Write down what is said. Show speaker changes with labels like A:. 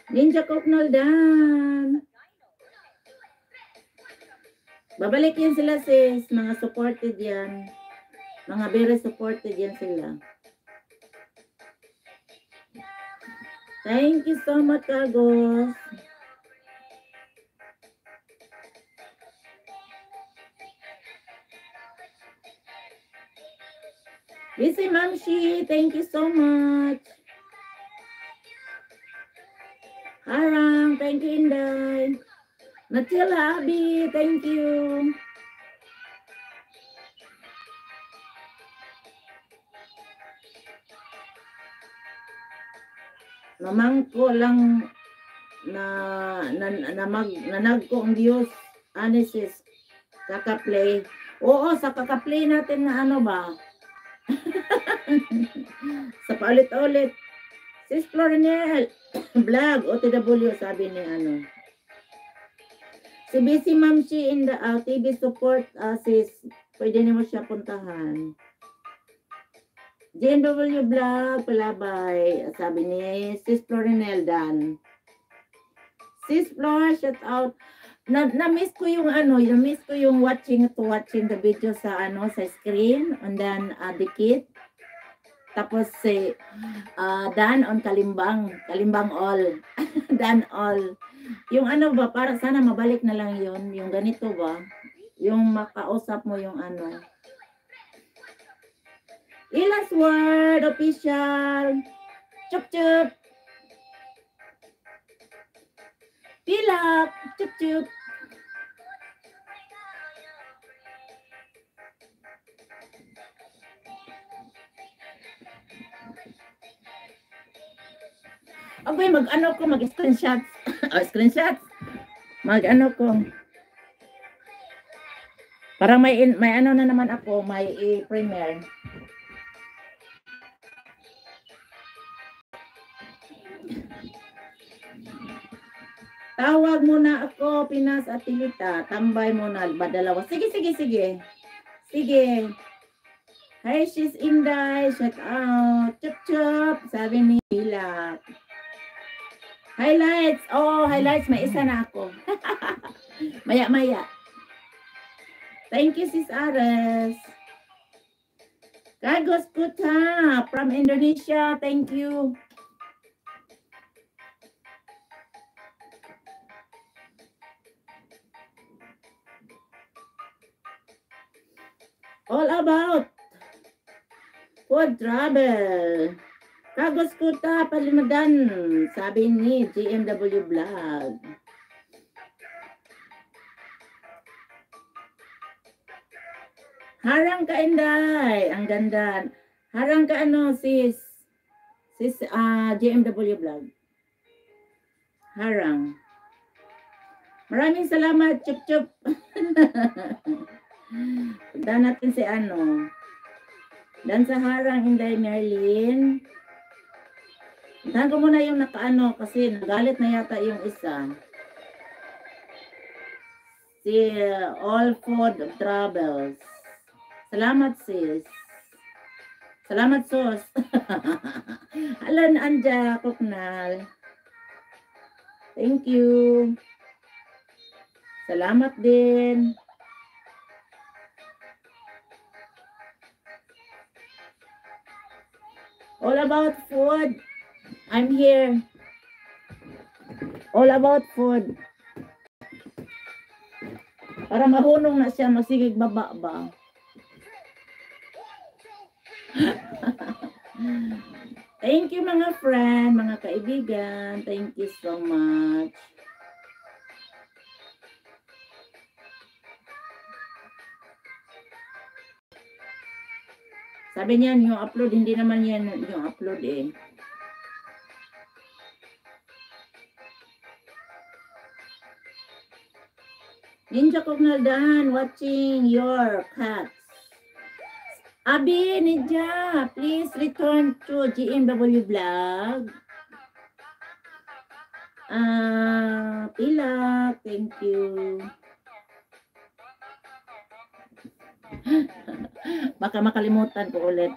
A: Ninja Koknol Dan. Babalik yan sila sis. Mga supported yan. Mga very supported yan sila. Thank you so much, Kagos. Busy Mamshi, thank you so much. Harang, thank you, Inday. Natila Abi, thank you. Namangko lang nanag ko ang Diyos. Anesis, kaka-play. Oo, sa kaka-play natin na ano ba? Sa paulit-ulit. Sis Florinel, vlog, OTW, sabi ni ano. Si Busy Mamshi in the TV support, sis, pwede niyo siya puntahan. JNW vlog, palabay, sabi ni Sis Florinel Dan. Sis Flor, shout out. Na-miss ko yung ano, na-miss ko yung watching the video sa ano, sa screen, and then dikit. Tapos si Dan on Kalimbang all. Dan all. Yung ano ba, para sana mabalik na lang yun, yung ganito ba? Yung makausap mo yung ano. Ilas Word official. Chup chup. Pilak, chup chup. Okay, mag-ano ko, mag-screenshots. Screenshots. Mag-ano ko. Parang may ano na naman ako, may premiere. Tawag muna ako, Pinas at Tilita. Tambay muna, badalawa. Sige. Sige. Hi, she's Inday. Shout out. Chup. Sabi ni Pilak. Highlights. Oh, highlights. May isa na ako. Maya. Thank you, Sis Ares. Kagos Puta from Indonesia. Thank you. All about food travel. Kagos Kuta Palimadan, sabi ni GMW Vlog. Harang ka, Inday. Ang ganda. Harang ka ano, sis GMW Vlog. Harang. Maraming salamat, chup. Punta natin si ano. Dan sa harang, Inday Merlin. Puntahan ko muna yung nakaano kasi nagalit na yata yung isa. Si All Food Travels. Salamat sis. Salamat sos. Alan Anja Koknal. Thank you. Salamat din. All about food. I'm here. All about food. Para mahunong na siya, masigig baba ba? Thank you mga friend, mga kaibigan. Thank you so much. Sabi niyan, yung upload, hindi naman yan yung upload eh. Ninja Kognaldan, watching your cats. Abi, Ninja, please return to GMW Vlog. Pilak, thank you. Baka makalimutan ko ulit.